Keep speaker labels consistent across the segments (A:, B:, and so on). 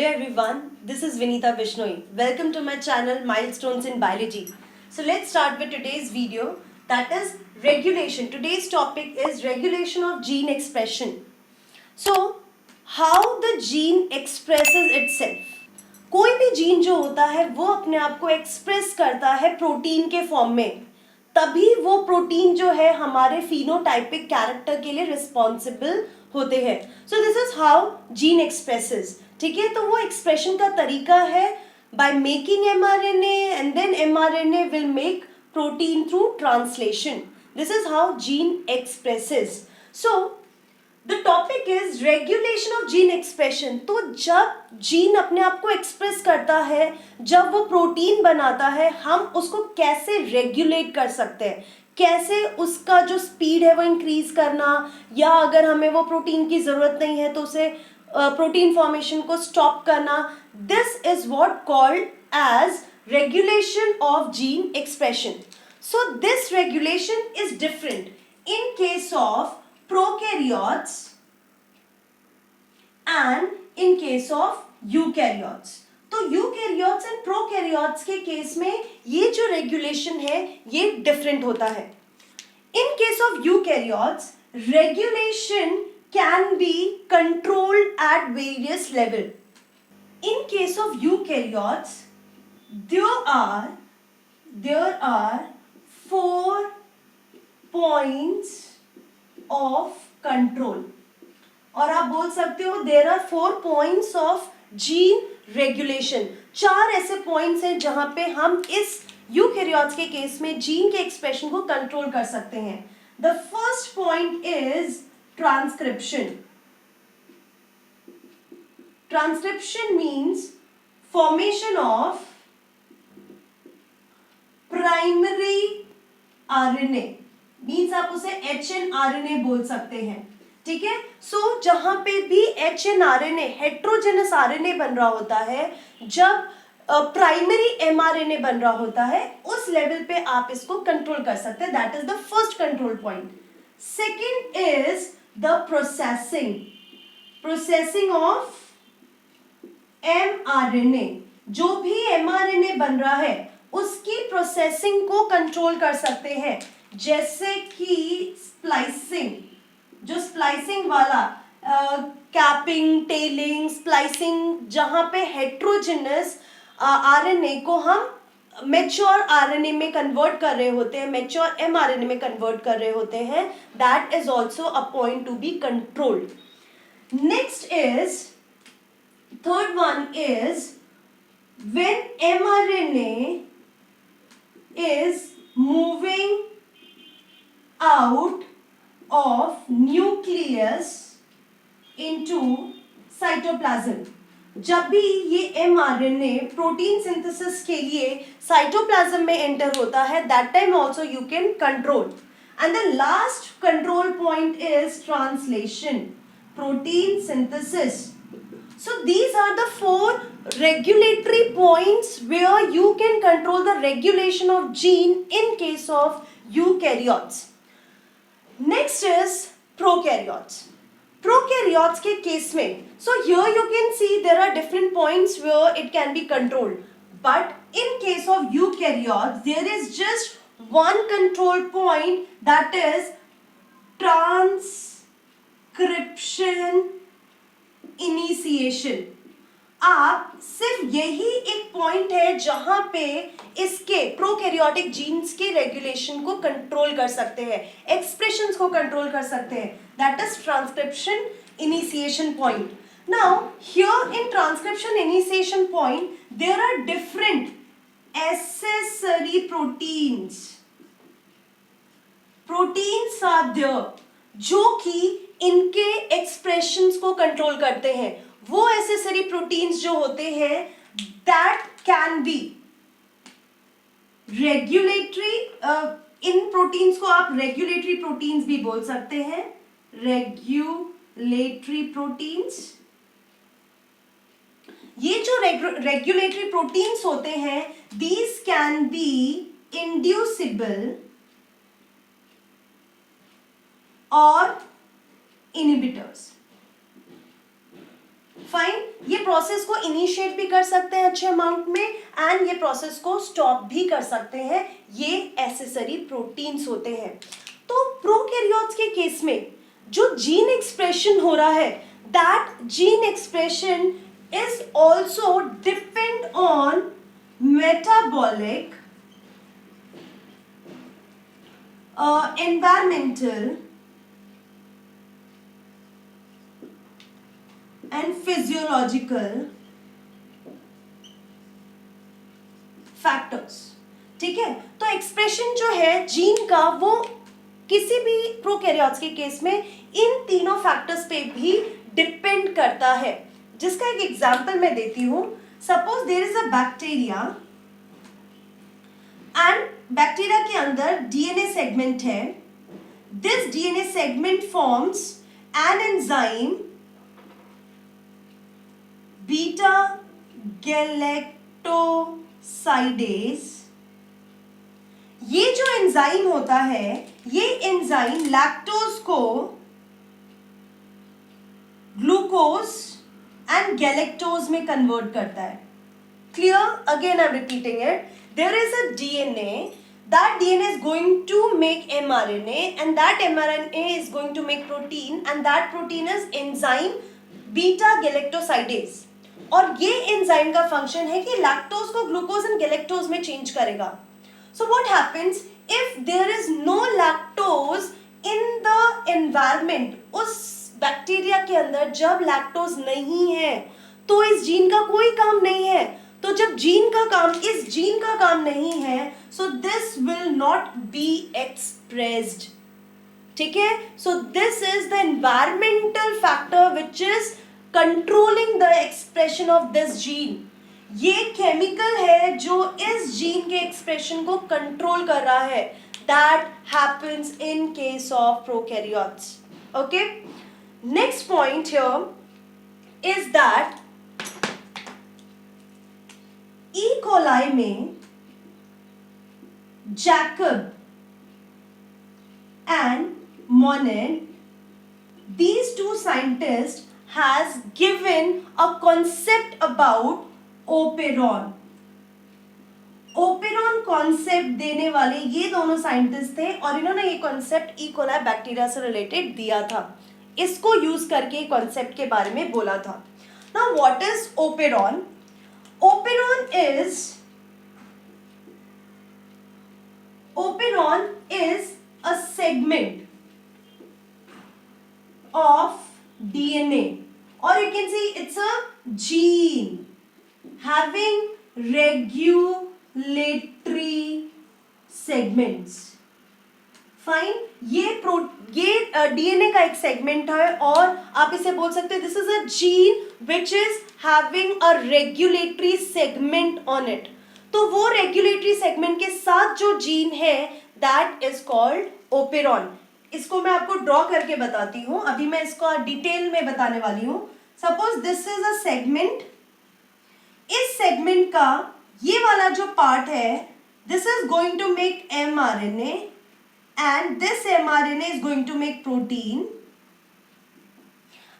A: Hello everyone, this is Vinita Bishnoi. Welcome to my channel Milestones in Biology. So let's start with today's video, that is regulation. Today's topic is regulation of gene expression. So how the gene expresses itself. कोई भी gene जो होता है वो अपने आप को express करता है प्रोटीन के फॉर्म में, तभी वो प्रोटीन जो है हमारे फिनोटाइपिक कैरेक्टर के लिए रिस्पॉन्सिबल होते हैं. So this is how gene expresses. ठीक है, तो वो एक्सप्रेशन का तरीका है by making mRNA and then mRNA will make protein through translation. This is how gene expresses. So the topic is regulation of gene expression. तो जब gene अपने आप को एक्सप्रेस करता है, जब वो प्रोटीन बनाता है, हम उसको कैसे रेगुलेट कर सकते हैं, कैसे उसका जो स्पीड है वो इंक्रीज करना, या अगर हमें वो प्रोटीन की जरूरत नहीं है तो उसे प्रोटीन फॉर्मेशन को स्टॉप करना. This is what called as regulation of gene expression. So this regulation is different in case of prokaryotes and in case of eukaryotes. तो यूकैरियोट्स एंड प्रोकैरियोट्स के केस में ये जो रेगुलेशन है ये different होता है. In case of eukaryotes regulation can be controlled at various level. In case of eukaryotes there are 4 points of control, और आप बोल सकते हो there are 4 points of gene regulation. 4 ऐसे पॉइंट्स हैं जहां पे हम इस यूकैरियोट्स के केस में जीन के एक्सप्रेशन को कंट्रोल कर सकते हैं. The first point is transcription. Transcription means formation of primary RNA. Means आप उसे HNRNA बोल सकते हैं. ठीक है, सो जहां पे भी HNRNA हेट्रोजेनस आरएनए बन रहा होता है, जब प्राइमरी mRNA बन रहा होता है, उस लेवल पे आप इसको कंट्रोल कर सकते हैं. That is the first control point. Second is the processing of mRNA. जो भी mRNA बन रहा है उसकी प्रोसेसिंग को कंट्रोल कर सकते हैं, जैसे कि स्प्लाइसिंग. जो स्प्लाइसिंग वाला कैपिंग, टेलिंग, स्प्लाइसिंग, जहां पे हेट्रोजेनस आरएनए को हम मैच्योर आरएनए में कन्वर्ट कर रहे होते हैं, मैच्योर mRNA में कन्वर्ट कर रहे होते हैं, that is also a point to be controlled. Next is third one is when mRNA is moving out of nucleus into cytoplasm. जब भी ये mRNA प्रोटीन सिंथेसिस के लिए साइटोप्लाज्म में एंटर होता है, that time also you can control. And the last control point is translation, protein synthesis. So these are the 4 regulatory points where you can control the regulation of gene in case of eukaryotes. Next is prokaryotes. Prokaryotes के case में, so here you can see there are different points where it can be controlled. But in case of eukaryotes, there is just one control point, that is transcription initiation. आप सिर्फ यही एक point है जहां पे इसके prokaryotic genes के regulation को कंट्रोल कर सकते हैं, एक्सप्रेशंस को कंट्रोल कर सकते हैं. That is transcription initiation point. Now here in transcription initiation point there are different accessory proteins are there जो कि इनके एक्सप्रेशंस को कंट्रोल करते हैं. वो एसेसरी प्रोटीन्स जो होते हैं that can be regulatory. In proteins को आप रेगुलेटरी प्रोटीन्स भी बोल सकते हैं, रेगुलेटरी प्रोटीन्स. ये जो रेगुलेटरी प्रोटीन्स होते हैं, दीज कैन बी इंड्यूसिबल और inhibitors. फाइन, ये प्रोसेस को इनिशिएट भी कर सकते हैं अच्छे अमाउंट में एंड ये प्रोसेस को स्टॉप भी कर सकते हैं, ये एसेसरी प्रोटीन्स होते हैं। तो प्रोकैरियोट्स के केस में जो जीन एक्सप्रेशन हो रहा है, that gene expression is also depend on metabolic environmental and physiological factors. ठीक है, तो एक्सप्रेशन जो है जीन का वो किसी भी प्रोकैरियोट्स के केस में इन तीनों फैक्टर्स पे भी डिपेंड करता है, जिसका एक एग्जांपल मैं देती हूं। Suppose there is a bacteria and bacteria के अंदर डीएनए सेगमेंट है। This DNA segment forms an enzyme beta galactosidase. ये जो एंजाइम होता है, ये एंजाइम लैक्टोज को ग्लूकोज एंड गैलेक्टोज में कन्वर्ट करता है। Clear? Again I am repeating it. There is a DNA, that DNA is going to make mRNA and that mRNA is going to make protein and that protein is enzyme beta galactosidase। और ये enzyme का function है कि lactose को glucose and galactose में change करेगा। So what happens if there is no lactose in the environment? उस bacteria के अंदर जब लैक्टोज नहीं है तो इस जीन का कोई काम नहीं है। तो जब जीन का काम, इस जीन का काम नहीं है, so this will not be expressed. ठीक है, सो this is the environmental factor which is controlling the expression of this gene. ये केमिकल है जो इस जीन के एक्सप्रेशन को कंट्रोल कर रहा है। That happens in case of prokaryotes. Okay, next point here is that E. coli में Jacob and Monod, these two scientists has given a concept about operon। Operon concept देने वाले ये दोनों साइंटिस्ट थे और इन्होंने ये कॉन्सेप्ट ई कोलाई बैक्टीरिया से रिलेटेड दिया था। इसको यूज करके कॉन्सेप्ट के बारे में बोला था। Now what is operon? Operon is a segment of DNA, or you can say it's a gene having regulatory segments। Fine, ये डीएनए का एक सेगमेंट है और आप इसे बोल सकते हैं this is a gene which is having a regulatory segment on it. तो वो रेगुलेटरी सेगमेंट के साथ जो जीन है दैट इज कॉल्ड ओपेरॉन। इसको मैं आपको ड्रॉ करके बताती हूँ, अभी मैं इसको डिटेल में बताने वाली हूँ। Suppose this is a segment, इस सेगमेंट का ये वाला जो पार्ट है this is going to make mRNA and this mRNA is going to make protein।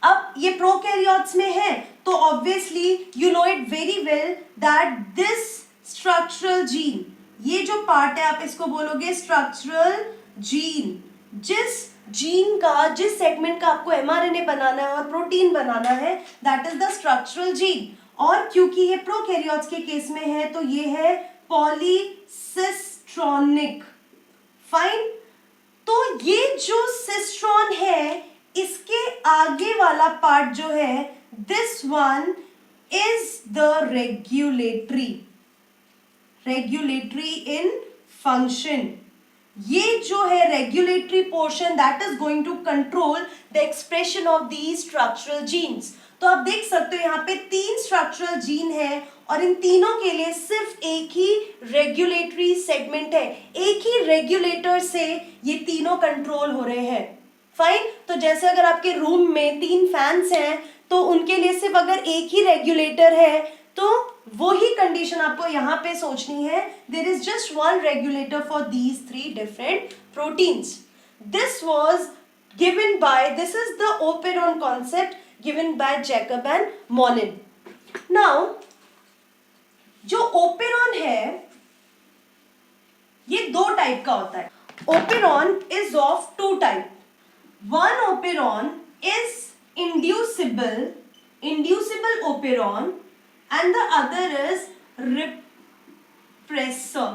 A: अब ये प्रोकैरियोट्स में है तो obviously you know it very well that this structural gene, ये जो पार्ट है आप इसको बोलोगे स्ट्रक्चरल जीन। जिस जीन का, जिस सेगमेंट का आपको mRNA बनाना है और प्रोटीन बनाना है that is the structural gene. और क्योंकि ये प्रोकैरियोट्स के केस में है तो ये है पॉलीसिस्ट्रॉनिक। फाइन, तो ये जो सिस्ट्रॉन है इसके आगे वाला पार्ट जो है this one is the regulatory in function. ये जो है regulatory portion that is going to control the expression of the structural genes. तो आप देख सकते हो यहाँ पे 3 स्ट्रक्चरल जीन है और इन तीनों के लिए सिर्फ एक ही रेगुलेटरी सेगमेंट है, एक ही रेगुलेटर से ये तीनों कंट्रोल हो रहे हैं। फाइन, तो जैसे अगर आपके रूम में 3 फैंस हैं तो उनके लिए सिर्फ अगर एक ही रेगुलेटर है तो वो ही कंडीशन आपको यहाँ पे सोचनी है। There is just one regulator for these 3 different proteins. This was given by, this is the operon concept given by Jacob and Monin. Now जो ओपेरॉन है ये दो टाइप का होता है. Operon is of two type. One operon is inducible operon and the other is repressor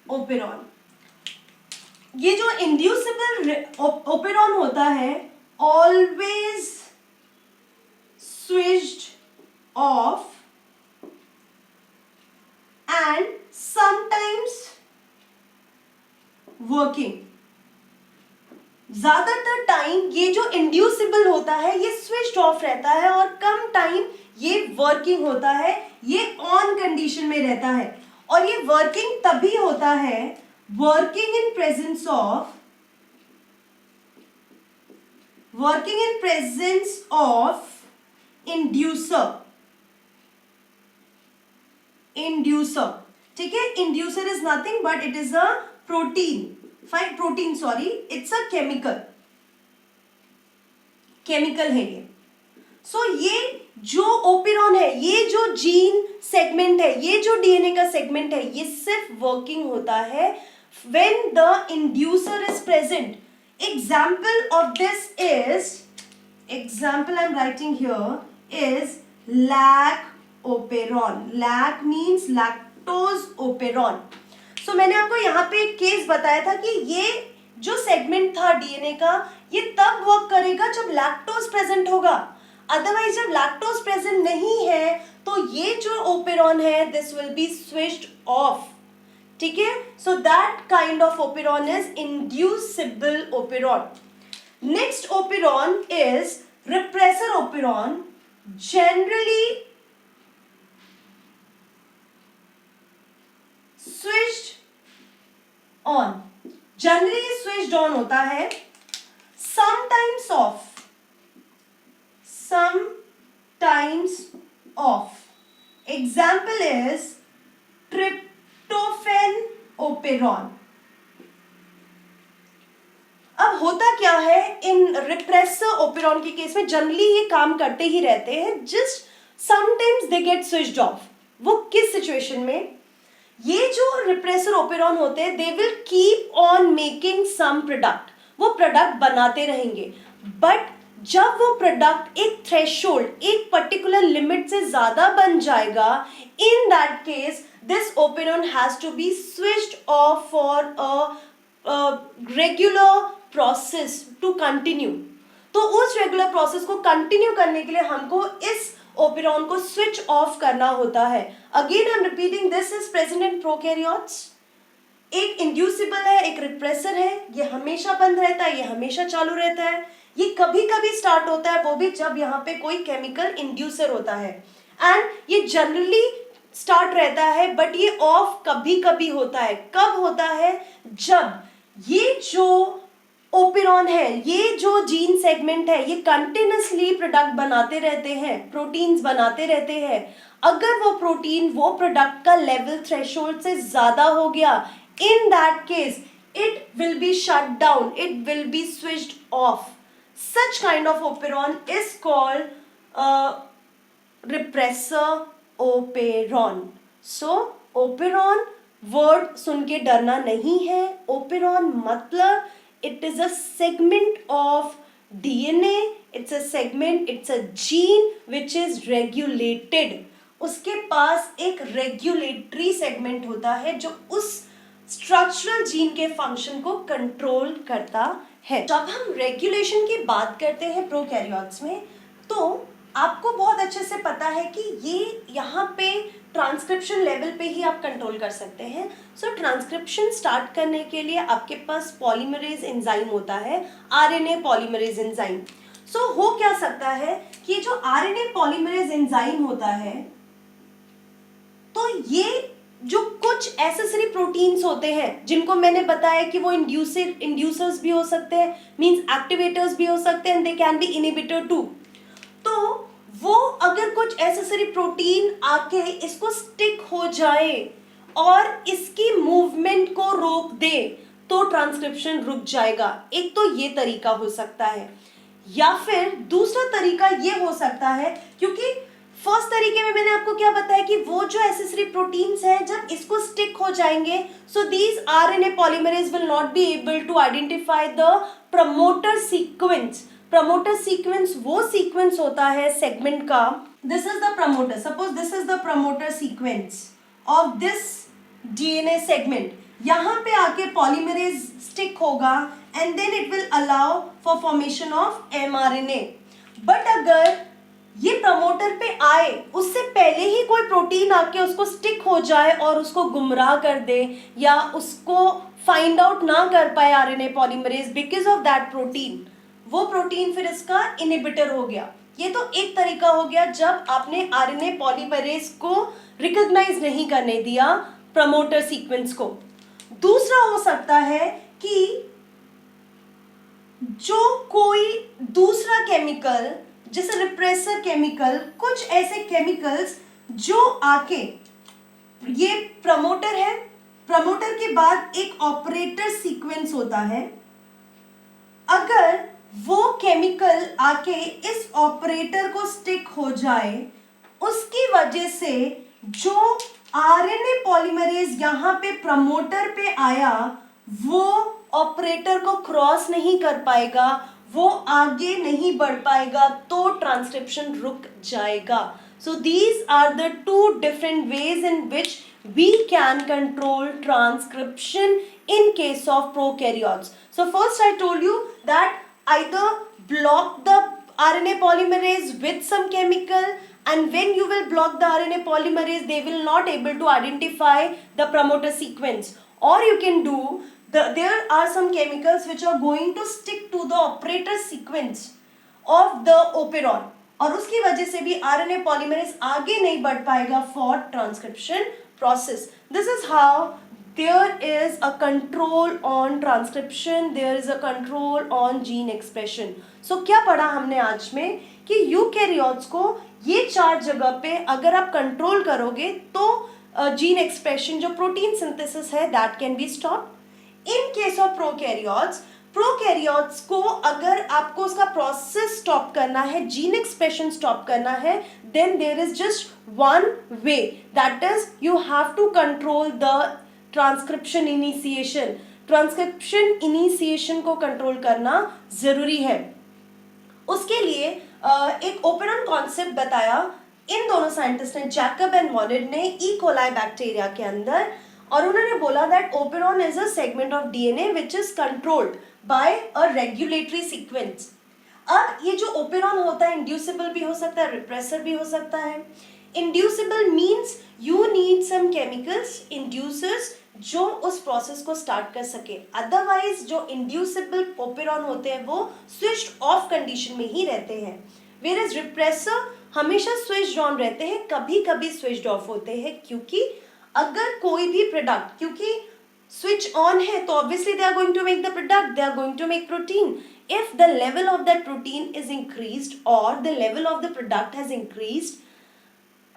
A: operon. ये जो inducible operon होता है always switched off and sometimes working. ज्यादातर टाइम ये जो इंड्यूसिबल होता है ये स्विच्ड ऑफ रहता है और कम टाइम ये वर्किंग होता है, ये ऑन कंडीशन में रहता है. और ये वर्किंग तभी होता है working in presence of inducer. ठीक है, inducer is nothing but it is a protein. It's a chemical है ये. So ये जो ओपेरॉन है, ये जो जीन सेगमेंट है, ये जो डीएनए का सेगमेंट है, ये सिर्फ वर्किंग होता है when the inducer is present. Example of this I'm writing here is lac operon. Lac means lactose operon. So मैंने आपको यहाँ पे एक केस बताया था कि ये जो सेगमेंट था डीएनए का ये तब वर्क करेगा जब लैक्टोज प्रेजेंट होगा. अदरवाइज जब लैक्टोज प्रेजेंट नहीं है तो ये जो ओपेरॉन है this will be switched of. ठीक है, so that kind of operon is inducible operon. Next operon is repressor operon. Generally switched on. Generally switched on होता है. sometimes off. Example is tryptophan operon. अब होता क्या है इन repressor operon के case में, जनरली ये काम करते ही रहते हैं, just sometimes they get switched off. वो किस सिचुएशन में? ये जो रिप्रेसर ओपेरॉन होते हैं they will keep on making some product. वो प्रोडक्ट बनाते रहेंगे, बट जब वो प्रोडक्ट एक थ्रेशोल्ड, एक पर्टिकुलर लिमिट से ज्यादा बन जाएगा, in that case this operon has to be switched off for a regular process to continue. तो उस रेगुलर प्रोसेस को कंटिन्यू करने के लिए हमको इस ओपेरॉन को स्विच ऑफ करना होता है. Again I am repeating, this is present in prokaryotes. एक इंड्यूसिबल है, एक रिप्रेसर है. ये हमेशा बंद रहता है, ये हमेशा चालू रहता है. ये कभी कभी स्टार्ट होता है, वो भी जब यहाँ पे कोई केमिकल इंड्यूसर होता है. एंड ये जनरली स्टार्ट रहता है बट ये ऑफ कभी कभी होता है. कब होता है? जब ये जो ओपेरॉन है, ये जो जीन सेगमेंट है, ये कंटिन्यूसली प्रोडक्ट बनाते रहते हैं, प्रोटीन्स बनाते रहते हैं. अगर वो प्रोटीन, वो प्रोडक्ट का लेवल थ्रेशोल्ड से ज्यादा हो गया, इन that case it will be shut down, it will be switched off. Such kind of operon is called repressor operon. So operon word सुन के डरना नहीं है. operon मतलब it is a segment of DNA, it's a segment, it's a gene which is regulated. उसके पास एक regulatory segment होता है जो उस स्ट्रक्चरल जीन के फंक्शन को कंट्रोल करता है. जब हम रेगुलेशन की बात करते हैं प्रोकैरियोट्स में तो आपको बहुत अच्छे से पता है कि ये यहाँ पे ट्रांसक्रिप्शन लेवल पे ही आप कंट्रोल कर सकते हैं. सो ट्रांसक्रिप्शन स्टार्ट करने के लिए आपके पास पॉलीमरेज एंजाइम होता है, आरएनए पॉलीमरेज एंजाइम. सो हो क्या सकता है कि जो आरएनए पॉलीमरेज एंजाइम होता है तो ये जो कुछ एसेसरी प्रोटीन्स होते हैं जिनको मैंने बताया कि वो इंड्यूसर्स भी हो सकते हैं, मींस एक्टिवेटर्स भी हो सकते हैं, they can be inhibitor too. तो वो अगर कुछ एसेसरी प्रोटीन आके इसको स्टिक हो जाए और इसकी मूवमेंट को रोक दे तो ट्रांसक्रिप्शन रुक जाएगा. एक तो ये तरीका हो सकता है, या फिर दूसरा तरीका ये हो सकता है, क्योंकि फर्स्ट तरीके में मैंने आपको क्या बताया कि वो जो एसेसरी प्रोटीन्स हैं जब इसको स्टिक हो जाएंगे, so these RNA polymerase will not be able to identify the promoter sequence. Promoter sequence वो सीक्वेंस होता है सेगमेंट का, this is the promoter, suppose this is the promoter sequence of this DNA segment. यहाँ पे आके polymerase stick होगा and then it will allow for formation of mRNA. But अगर ये प्रमोटर पे आए उससे पहले ही कोई प्रोटीन आके उसको स्टिक हो जाए और उसको गुमराह कर दे या उसको फाइंड आउट ना कर पाए RNA polymerase because of that protein, वो प्रोटीन फिर इसका इनहिबिटर हो गया। ये तो एक तरीका हो गया जब आपने आरएनए पॉलीमरेज को रिकॉग्नाइज नहीं करने दिया प्रमोटर सीक्वेंस को। दूसरा हो सकता है कि जो कोई दूसरा केमिकल जैसे रिप्रेसर केमिकल, कुछ ऐसे केमिकल्स जो आके, ये प्रमोटर है, प्रमोटर के बाद एक ऑपरेटर सीक्वेंस होता है, अगर वो केमिकल आके इस ऑपरेटर को स्टिक हो जाए उसकी वजह से जो आरएनए पॉलीमरेज यहाँ पे प्रमोटर पे आया वो ऑपरेटर को क्रॉस नहीं कर पाएगा, वो आगे नहीं बढ़ पाएगा, तो ट्रांसक्रिप्शन रुक जाएगा। So these are the two different ways in which we can control transcription in case of prokaryotes. So first I told you that either block the RNA polymerase with some chemical, and when you will block the RNA polymerase they will not able to identify the promoter sequence, or you can do there are some chemicals which are going to stick to the operator sequence of the operon और उसकी वजह से भी RNA polymerase आगे नहीं बढ़ पाएगा for transcription process. This is how there is a control on transcription, there is a control on gene expression. So क्या पढ़ा हमने आज में कि यूकैरियोट्स को ये 4 जगह पे अगर आप कंट्रोल करोगे तो जीन एक्सप्रेशन जो प्रोटीन सिंथेसिस है that can be stop. In case of prokaryotes को अगर आपको उसका प्रोसेस स्टॉप करना है, जीन एक्सप्रेशन स्टॉप करना है, then there is just one way, that is you have to control the transcription initiation. Transcription initiation को कंट्रोल करना जरूरी है। उसके लिए एक ओपेरॉन कॉन्सेप्ट बताया इन दोनों साइंटिस्ट ने, जैकब एंड मॉलिड ने, ई कोलाई बैक्टीरिया के अंदर, और उन्होंने बोला that operon is a segment of DNA which is controlled by a regulatory sequence. अब ये जो ओपेरॉन होता है इंड्यूसिबल भी हो सकता है, रिप्रेसर भी हो सकता है। Inducible means you need some chemicals, inducers, जो उस प्रोसेस को स्टार्ट कर सके। अदरवाइज जो इंड्यूसिबल ओपेरॉन होते हैं वो स्विच्ड ऑफ कंडीशन में ही रहते हैं, वेयरएज रिप्रेसर हमेशा स्विच्ड ऑन रहते हैं, कभी कभी स्विच्ड ऑफ होते हैं, क्योंकि अगर कोई भी प्रोडक्ट, क्योंकि स्विच ऑन है तो obviously they are going to make the product, they are going to make protein. If the level of that protein is increased और the level of the product has increased,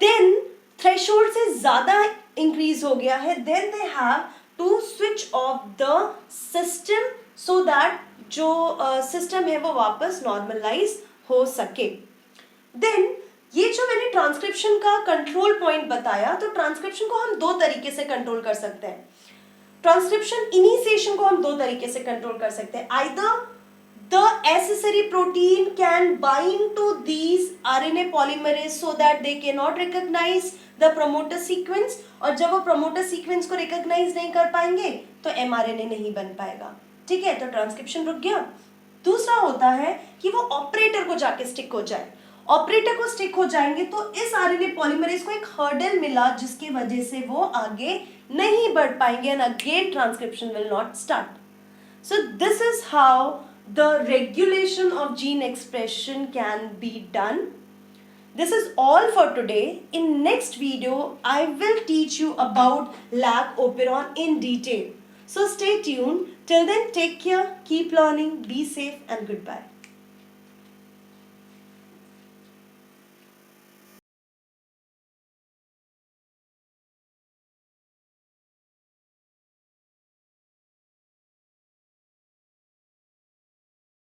A: then threshold से ज्यादा increase हो गया है, then they have to switch off the system so that जो system है वो वापस नॉर्मलाइज हो सके। देन ये जो मैंने ट्रांसक्रिप्शन का कंट्रोल पॉइंट बताया, तो ट्रांसक्रिप्शन को हम 2 तरीके से कंट्रोल कर सकते हैं। ट्रांसक्रिप्शन इनिशिएशन को हम 2 तरीके से कंट्रोल कर सकते हैं। Either the accessory protein can bind to these RNA polymerase so that they cannot recognize the promoter sequence, और जब वो promoter sequence को recognize नहीं कर पाएंगे तो mRNA नहीं बन पाएगा, ठीक है, तो ट्रांसक्रिप्शन रुक गया। दूसरा होता है कि वो ऑपरेटर को जाके स्टिक हो जाए, ऑपरेटर को स्टिक हो जाएंगे तो इस RNA पॉलीमरेज को एक हर्डल मिला जिसकी वजह से वो आगे नहीं बढ़ पाएंगे and again transcription will not start. So this is how the regulation of gene expression can be done. This is all for today. In next video, I will teach you about lac operon in detail. So stay tuned. Till then, take care, keep learning, be safe and goodbye.